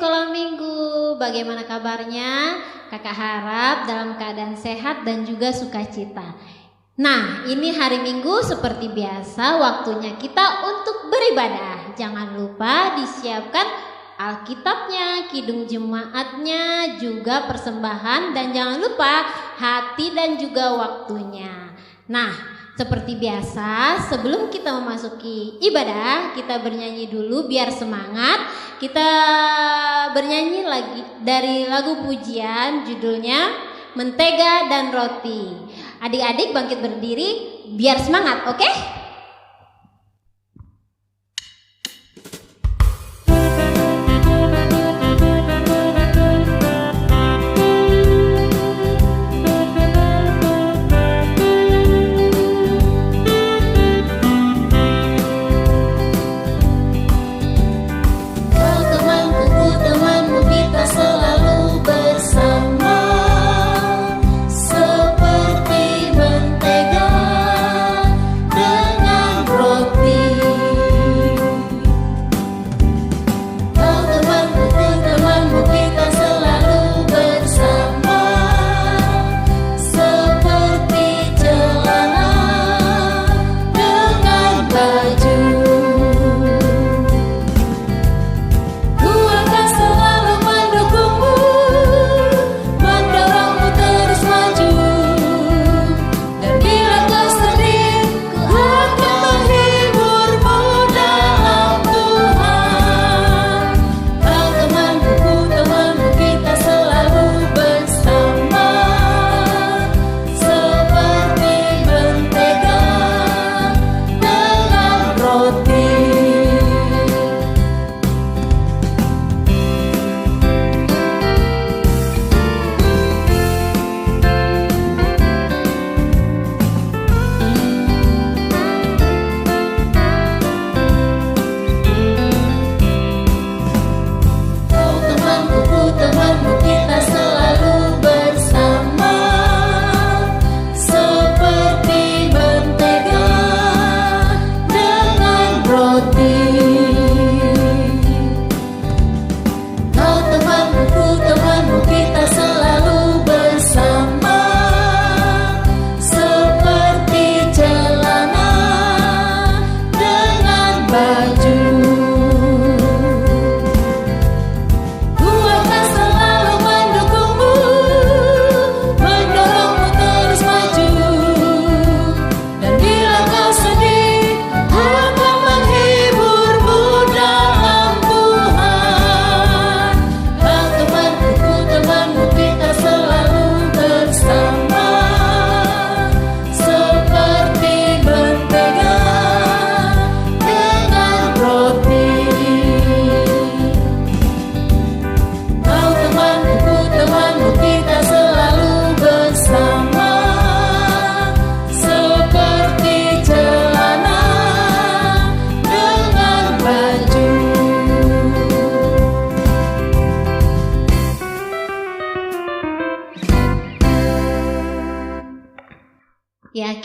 sekolah minggu. Bagaimana kabarnya? Kakak harap dalam keadaan sehat dan juga sukacita. Nah, ini hari Minggu seperti biasa waktunya kita untuk beribadah. Jangan lupa disiapkan Alkitabnya, kidung jemaatnya, juga persembahan, dan jangan lupa hati dan juga waktunya. Nah, seperti biasa sebelum kita memasuki ibadah, kita bernyanyi dulu biar semangat. Kita bernyanyi lagi dari lagu pujian judulnya Mentega dan Roti. Adik-adik bangkit berdiri biar semangat, oke?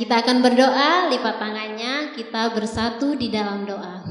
Kita akan berdoa, lipat tangannya, kita bersatu di dalam doa.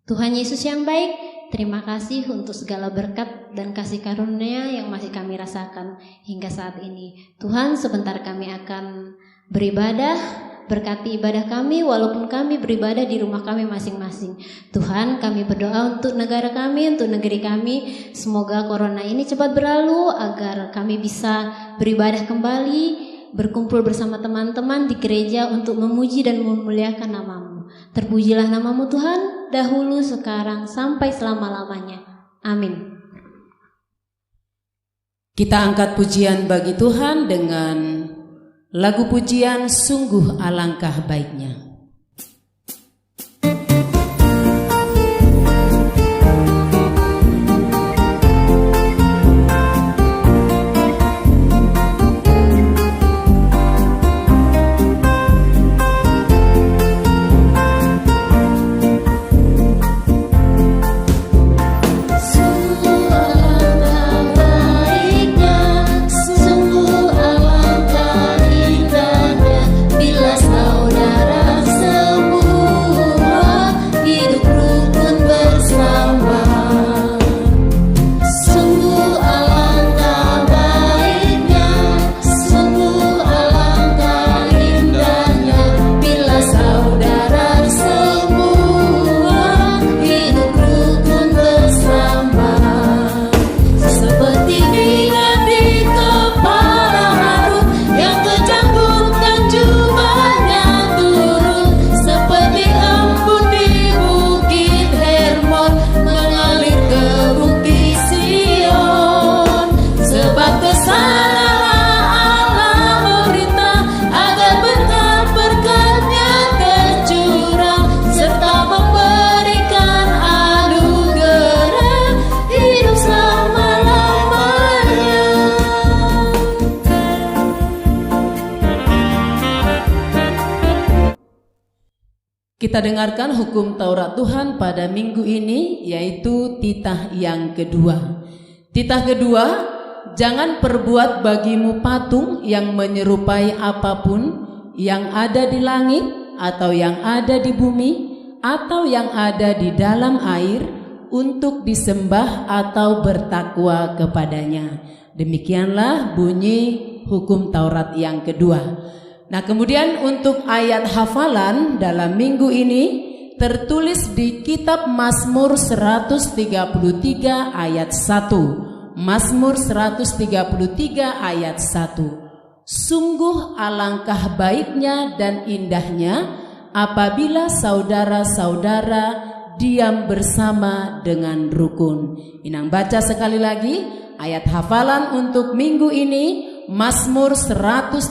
Tuhan Yesus yang baik, terima kasih untuk segala berkat dan kasih karunia yang masih kami rasakan hingga saat ini. Tuhan, sebentar kami akan beribadah, berkati ibadah kami walaupun kami beribadah di rumah kami masing-masing. Tuhan, kami berdoa untuk negara kami, untuk negeri kami. Semoga corona ini cepat berlalu agar kami bisa beribadah kembali, berkumpul bersama teman-teman di gereja untuk memuji dan memuliakan nama-Mu. Terpujilah nama-Mu Tuhan, dahulu, sekarang, sampai selama-lamanya. Amin. Kita angkat pujian bagi Tuhan dengan lagu pujian Sungguh Alangkah Baiknya. Sungguh alangkah indahnya bila saudara Kita dengarkan hukum Taurat Tuhan pada minggu ini, yaitu titah yang kedua. Titah kedua, jangan perbuat bagimu patung yang menyerupai apapun yang ada di langit atau yang ada di bumi atau yang ada di dalam air untuk disembah atau bertakwa kepadanya. Demikianlah bunyi hukum Taurat yang kedua. Nah, kemudian untuk ayat hafalan dalam minggu ini tertulis di kitab Mazmur 133 ayat 1. Mazmur 133 ayat 1. Sungguh alangkah baiknya dan indahnya apabila saudara-saudara diam bersama dengan rukun. Inang baca sekali lagi ayat hafalan untuk minggu ini, Mazmur 133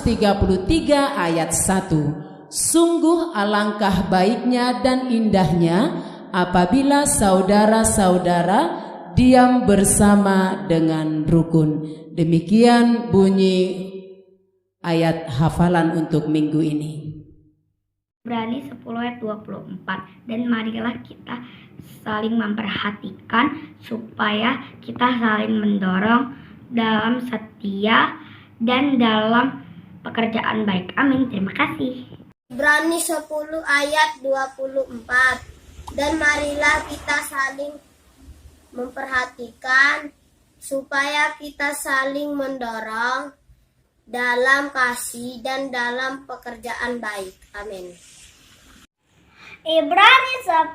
ayat 1. Sungguh alangkah baiknya dan indahnya apabila saudara-saudara diam bersama dengan rukun. Demikian bunyi ayat hafalan untuk minggu ini. Ibrani 10 ayat 24. Dan marilah kita saling memperhatikan supaya kita saling mendorong dalam setia dan dalam pekerjaan baik. Amin. Terima kasih. Ibrani 10 ayat 24. Dan marilah kita saling memperhatikan supaya kita saling mendorong dalam kasih dan dalam pekerjaan baik. Amin. Ibrani 10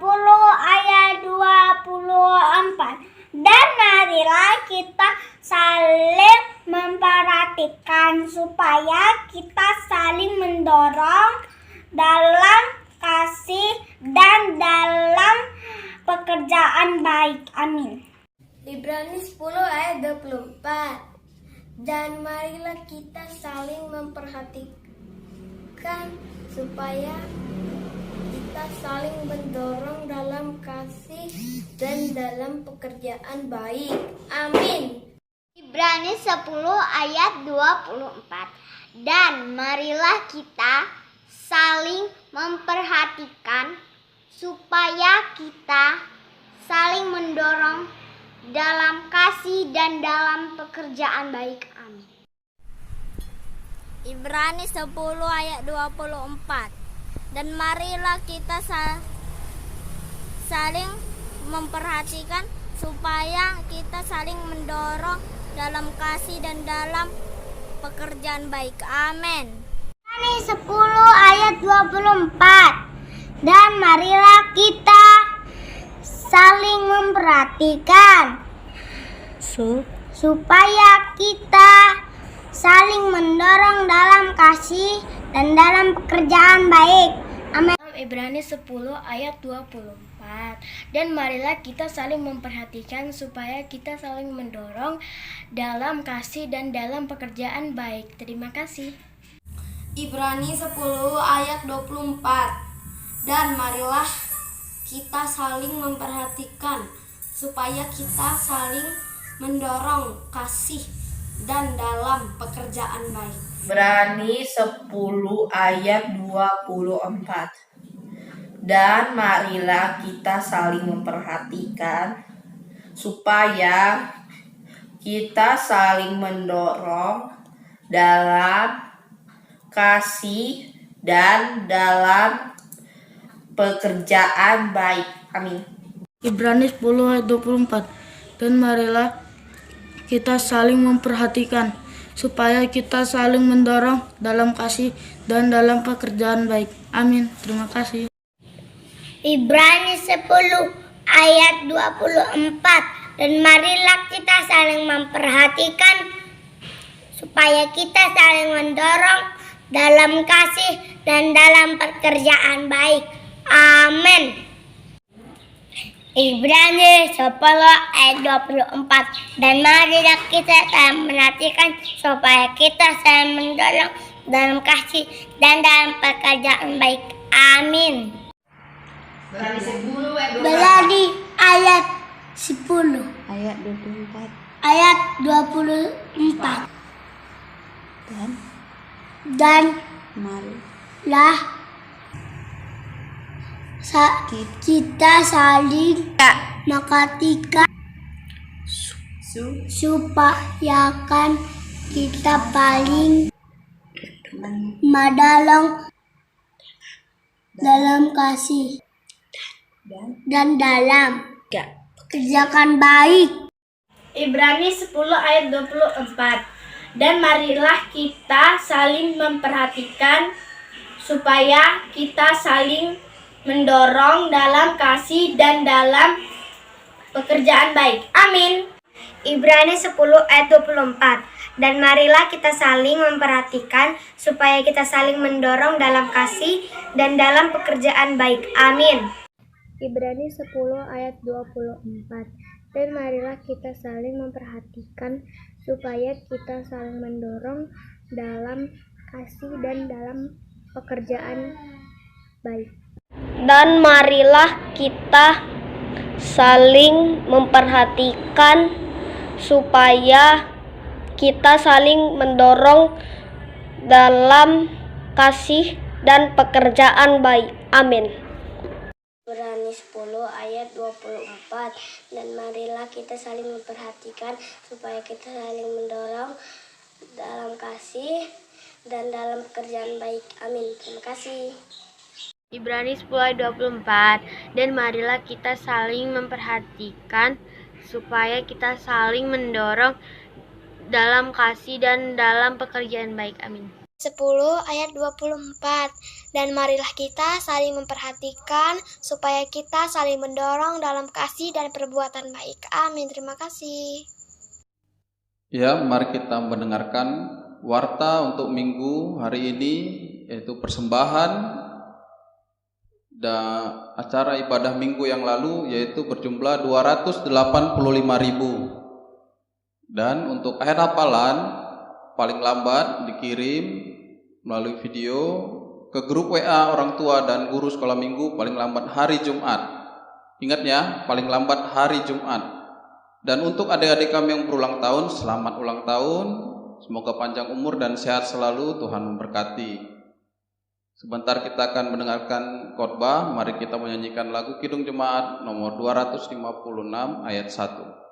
ayat 24. Dan marilah kita saling memperhatikan supaya kita saling mendorong dalam kasih dan dalam pekerjaan baik. Amin. Ibrani 10 ayat 24. Dan marilah kita saling memperhatikan supaya kita saling mendorong dalam kasih dan dalam pekerjaan baik. Amin. Ibrani 10 ayat 24. Dan marilah kita saling memperhatikan supaya kita saling mendorong dalam kasih dan dalam pekerjaan baik. Amin. Ibrani 10 ayat 24. Dan marilah kita saling memperhatikan supaya kita saling mendorong dalam kasih dan dalam pekerjaan baik. Amin. Ibrani 10 ayat 24. Dan marilah kita saling memperhatikan supaya kita saling mendorong dalam kasih dan dalam pekerjaan baik. Amin. Ibrani 10 ayat 24. Dan marilah kita saling memperhatikan supaya kita saling mendorong dalam kasih dan dalam pekerjaan baik. Terima kasih. Ibrani 10 ayat 24. Dan marilah kita saling memperhatikan supaya kita saling mendorong kasih dan dalam pekerjaan baik. Ibrani 10 ayat 24. Dan marilah kita saling memperhatikan supaya kita saling mendorong dalam kasih dan dalam pekerjaan baik. Amin. Ibrani 10 ayat 24. Dan marilah kita saling memperhatikan supaya kita saling mendorong dalam kasih dan dalam pekerjaan baik. Amin. Terima kasih. Ibrani 10 ayat 24. Dan marilah kita saling memperhatikan supaya kita saling mendorong dalam kasih dan dalam pekerjaan baik. Amin. Ibrani 10 ayat 24. Dan marilah kita saling memperhatikan supaya kita saling mendorong dalam kasih dan dalam pekerjaan baik. Amin. Berani ayat 10 Ayat 24. ayat 24. Dan Marilah lah kita saling memperhatikan supaya kan kita paling menolong dalam kasih dan dalam kerjakan baik. Ibrani 10 ayat 24. Dan marilah kita saling memperhatikan supaya kita saling mendorong dalam kasih dan dalam pekerjaan baik. Amin. Ibrani 10 ayat 24. Dan marilah kita saling memperhatikan supaya kita saling mendorong dalam kasih dan dalam pekerjaan baik. Amin. Ibrani 10 ayat 24. Dan marilah kita saling memperhatikan supaya kita saling mendorong dalam kasih dan dalam pekerjaan baik. Dan marilah kita saling memperhatikan supaya kita saling mendorong dalam kasih dan pekerjaan baik. Amin. Ibrani 10 ayat 24. Dan marilah kita saling memperhatikan supaya kita saling mendorong dalam kasih dan dalam pekerjaan baik. Amin. Terima kasih. Ibrani 10 ayat 24. Dan marilah kita saling memperhatikan supaya kita saling mendorong dalam kasih dan dalam pekerjaan baik. Amin. 10 ayat 24. Dan marilah kita saling memperhatikan supaya kita saling mendorong dalam kasih dan perbuatan baik. Amin. Terima kasih. Ya, mari kita mendengarkan warta untuk minggu hari ini, yaitu persembahan dan acara ibadah minggu yang lalu, yaitu berjumlah 285.000. Dan untuk akhir hafalan paling lambat dikirim melalui video ke grup WA orang tua dan guru sekolah minggu paling lambat hari Jumat. Ingat ya, paling lambat hari Jumat. Dan untuk adik-adik kami yang berulang tahun, selamat ulang tahun. Semoga panjang umur dan sehat selalu, Tuhan memberkati. Sebentar kita akan mendengarkan khotbah. Mari kita menyanyikan lagu Kidung Jemaat nomor 256 ayat 1.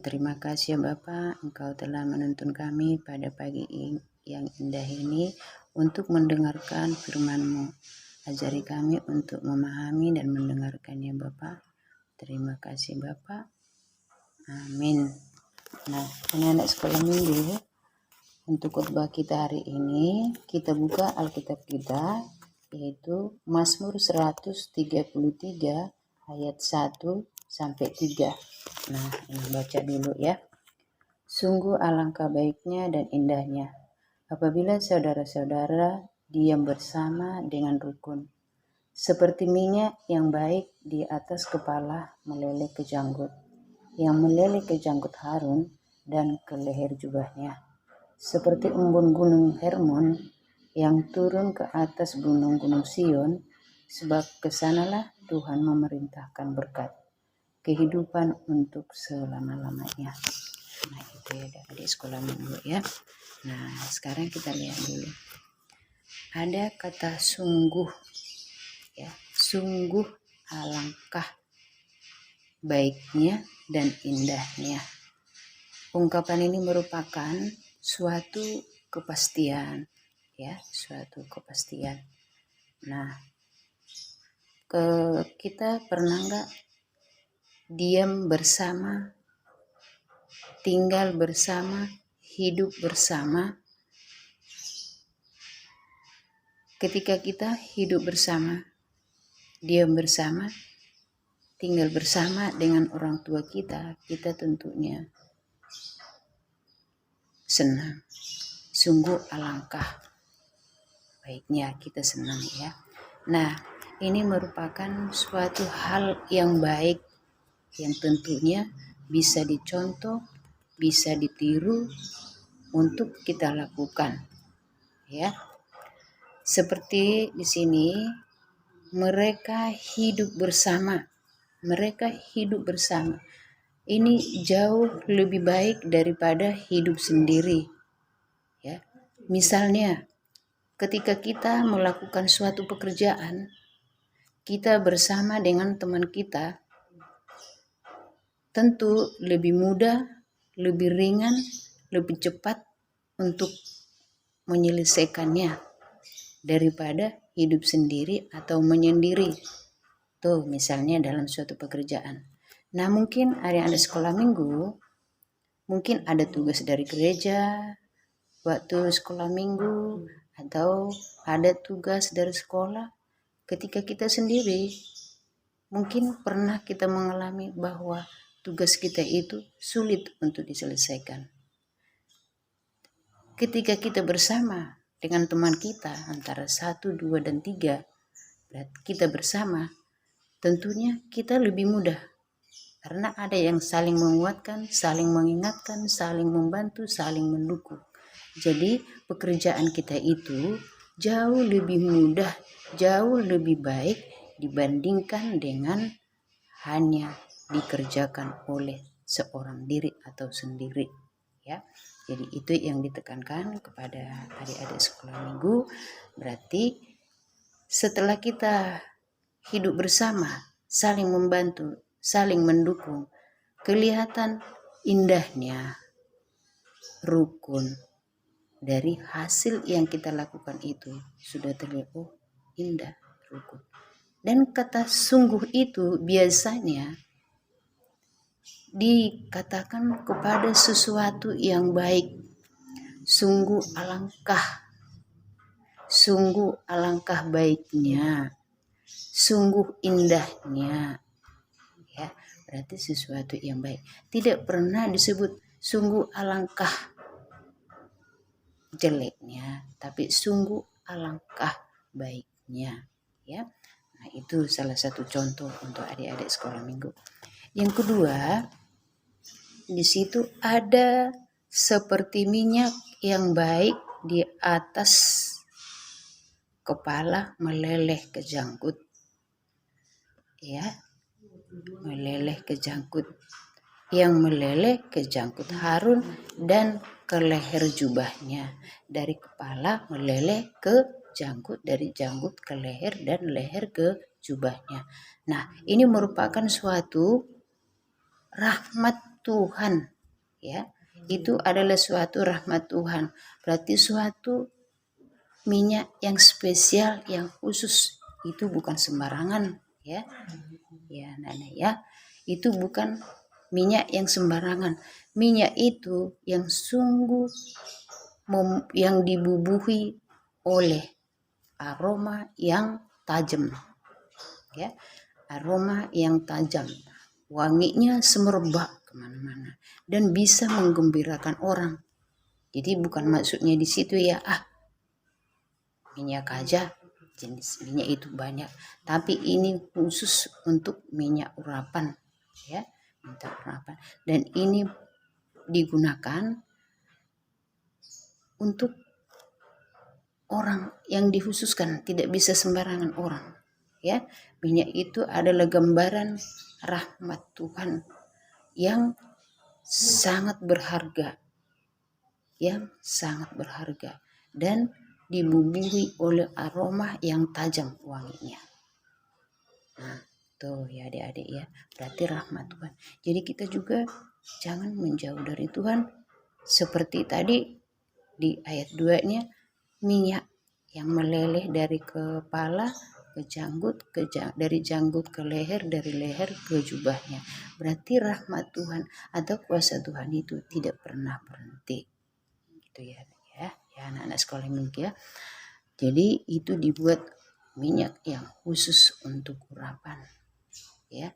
Terima kasih ya Bapak, Engkau telah menuntun kami pada pagi yang indah ini untuk mendengarkan firman-Mu. Ajari kami untuk memahami dan mendengarkannya Bapak. Terima kasih Bapak. Amin. Nah, anak-anak sekolah minggu, untuk khotbah kita hari ini, kita buka Alkitab kita, yaitu Mazmur 133 ayat 1 sampai 3. Nah, ini baca dulu ya. Sungguh alangkah baiknya dan indahnya apabila saudara-saudara diam bersama dengan rukun, seperti minyak yang baik di atas kepala meleleh ke janggut, yang meleleh ke janggut Harun dan ke leher jubahnya, seperti embun gunung Hermon yang turun ke atas gunung-gunung Sion, sebab kesanalah Tuhan memerintahkan berkat, kehidupan untuk selama-lamanya. Nah, itu ya dari sekolah minggu ya. Nah, sekarang kita lihat dulu. Ada kata sungguh ya, sungguh alangkah baiknya dan indahnya. Ungkapan ini merupakan suatu kepastian ya, suatu kepastian. Nah, kita pernah enggak diam bersama, tinggal bersama, hidup bersama ketika kita hidup bersama, diam bersama, tinggal bersama dengan orang tua kita, kita tentunya senang. Sungguh alangkah baiknya kita senang ya. Nah, ini merupakan suatu hal yang baik yang tentunya bisa dicontoh, bisa ditiru untuk kita lakukan ya. Seperti di sini mereka hidup bersama. Ini jauh lebih baik daripada hidup sendiri ya. Misalnya ketika kita melakukan suatu pekerjaan, kita bersama dengan teman kita, tentu lebih mudah, lebih ringan, lebih cepat untuk menyelesaikannya daripada hidup sendiri atau menyendiri. Tuh misalnya dalam suatu pekerjaan. Nah mungkin adik-adik sekolah minggu, mungkin ada tugas dari gereja waktu sekolah minggu, atau ada tugas dari sekolah. Ketika kita sendiri, mungkin pernah kita mengalami bahwa tugas kita itu sulit untuk diselesaikan. Ketika kita bersama dengan teman kita, antara 1, 2, dan 3, kita bersama, tentunya kita lebih mudah. Karena ada yang saling menguatkan, saling mengingatkan, saling membantu, saling mendukung. Jadi pekerjaan kita itu jauh lebih mudah, jauh lebih baik dibandingkan dengan hanya dikerjakan oleh seorang diri atau sendiri ya. Jadi itu yang ditekankan kepada adik-adik sekolah minggu. Berarti setelah kita hidup bersama, saling membantu, saling mendukung, kelihatan indahnya rukun dari hasil yang kita lakukan itu sudah terlihat indah, rukun. Dan kata sungguh itu biasanya dikatakan kepada sesuatu yang baik. Sungguh alangkah baiknya, sungguh indahnya ya. Berarti sesuatu yang baik. Tidak pernah disebut sungguh alangkah jeleknya, tapi sungguh alangkah baiknya ya. Nah itu salah satu contoh untuk adik-adik sekolah minggu. Yang kedua, di situ ada seperti minyak yang baik di atas kepala meleleh ke janggut ya, meleleh ke janggut, yang meleleh ke janggut Harun dan ke leher jubahnya, dari kepala meleleh ke janggut, dari janggut ke leher, dan leher ke jubahnya. Nah ini merupakan suatu rahmat Tuhan ya. Itu adalah suatu rahmat Tuhan. Berarti suatu minyak yang spesial, yang khusus. Itu bukan sembarangan ya. Ya, Nana ya. Itu bukan minyak yang sembarangan. Minyak itu yang sungguh yang dibubuhi oleh aroma yang tajam. Ya. Aroma yang tajam. Wanginya semerbak kemana-mana dan bisa menggembirakan orang. Jadi bukan maksudnya di situ ya minyak aja, jenis minyak itu banyak, tapi ini khusus untuk minyak urapan ya, minyak urapan. Dan ini digunakan untuk orang yang dikhususkan, tidak bisa sembarangan orang ya. Minyak itu adalah gambaran rahmat Tuhan yang sangat berharga, dan dibubuhi oleh aroma yang tajam wanginya. Nah, tuh ya adik-adik ya, berarti rahmat Tuhan. Jadi kita juga jangan menjauh dari Tuhan. Seperti tadi di ayat 2-nya, minyak yang meleleh dari kepala ke janggut, dari janggut ke leher, dari leher ke jubahnya. Berarti rahmat Tuhan atau kuasa Tuhan itu tidak pernah berhenti. Gitu ya anak-anak sekolah minggu ya. Jadi itu dibuat minyak yang khusus untuk urapan, ya,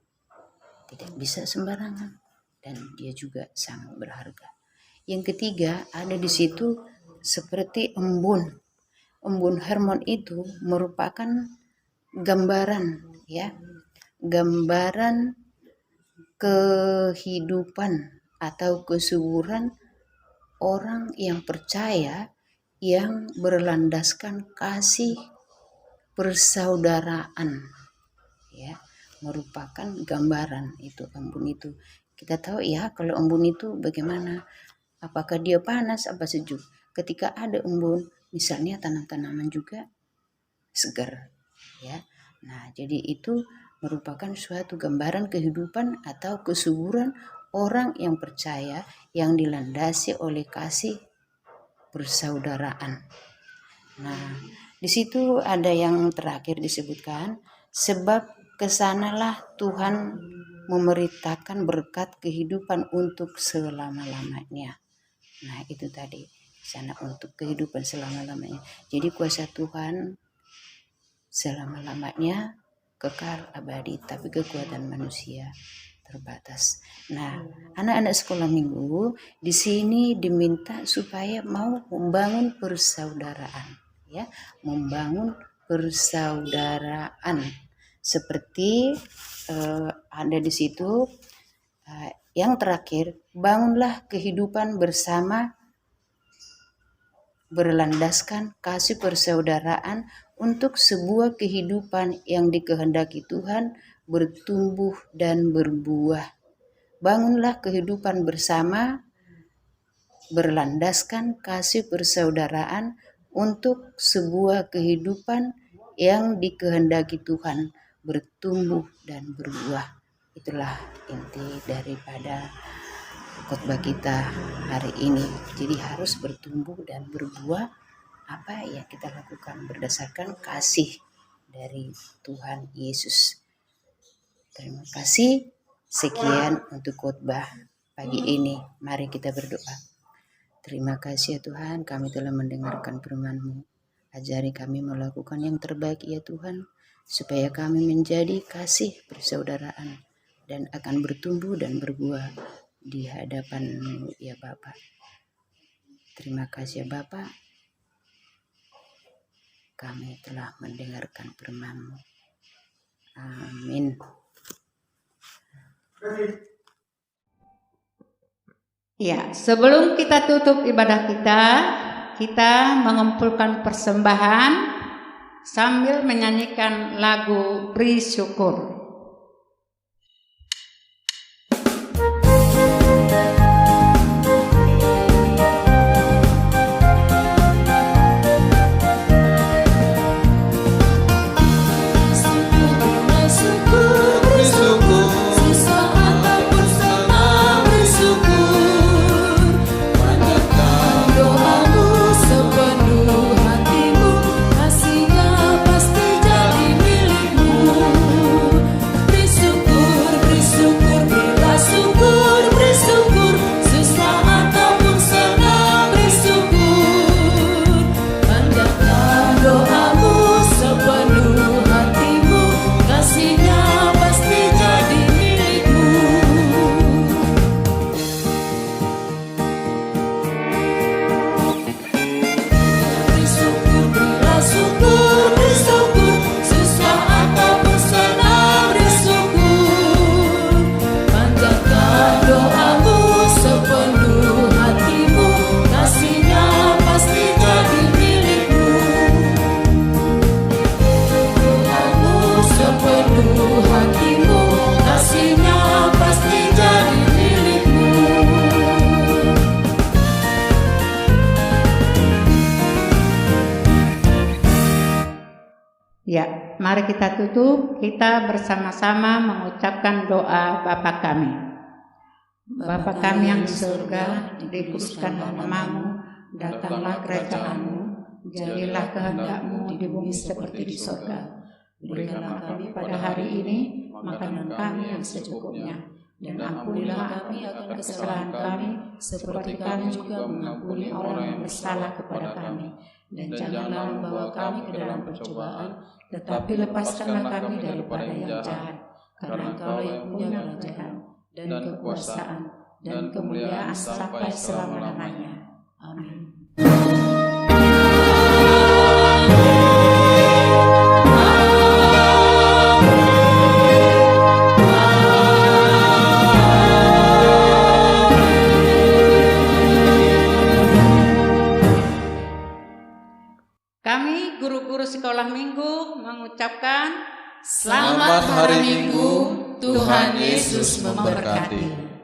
tidak bisa sembarangan, dan dia juga sangat berharga. Yang ketiga ada di situ seperti embun. Embun Hermon itu merupakan gambaran, ya, gambaran kehidupan atau kesuburan orang yang percaya, yang berlandaskan kasih persaudaraan, ya, merupakan gambaran itu embun itu. Kita tahu ya kalau embun itu bagaimana, apakah dia panas apa sejuk. Ketika ada embun, misalnya tanam-tanaman juga segar, ya. Nah, jadi itu merupakan suatu gambaran kehidupan atau kesuburan orang yang percaya, yang dilandasi oleh kasih persaudaraan. Nah, di situ ada yang terakhir disebutkan, sebab kesanalah Tuhan memerintahkan berkat kehidupan untuk selama-lamanya. Nah, itu tadi, sana untuk kehidupan selama-lamanya. Jadi kuasa Tuhan selama-lamanya kekal abadi, tapi kekuatan manusia terbatas. Nah, anak-anak sekolah minggu di sini diminta supaya mau membangun persaudaraan, ya, membangun persaudaraan. Seperti ada di situ yang terakhir, bangunlah kehidupan bersama berlandaskan kasih persaudaraan untuk sebuah kehidupan yang dikehendaki Tuhan bertumbuh dan berbuah. Bangunlah kehidupan bersama berlandaskan kasih persaudaraan untuk sebuah kehidupan yang dikehendaki Tuhan bertumbuh dan berbuah. Itulah inti daripada khotbah kita hari ini. Jadi harus bertumbuh dan berbuah. Apa yang kita lakukan berdasarkan kasih dari Tuhan Yesus. Terima kasih. Sekian untuk khotbah pagi ini. Mari kita berdoa. Terima kasih ya Tuhan, kami telah mendengarkan firman-Mu. Ajari kami melakukan yang terbaik ya Tuhan, supaya kami menjadi kasih persaudaraan dan akan bertumbuh dan berbuah di hadapan-Mu ya Bapa. Terima kasih ya Bapa. Kami telah mendengarkan firman-Mu. Amin. Ya, sebelum kita tutup ibadah kita mengumpulkan persembahan sambil menyanyikan lagu Beri Syukur. Ya, mari kita tutup, kita bersama-sama mengucapkan doa Bapa kami. Bapa kami yang di surga, dikuduskan namamu, datanglah kerajaan-Mu, jadilah kehendak-Mu di bumi seperti di surga. Berikanlah kami pada hari ini makanan kami yang secukupnya, Dan ampunilah kami akan kesalahan kami, seperti kami juga mengampuni orang yang bersalah kepada kami. Dan janganlah membawa kami ke dalam pencobaan, tetapi lepaskanlah kami daripada yang jahat. Karena Engkau yang punya kerajaan, dan kekuasaan, dan kemuliaan sampai selama-lamanya. Amin. Kami guru-guru sekolah minggu mengucapkan Selamat hari Minggu, Tuhan Yesus memberkati.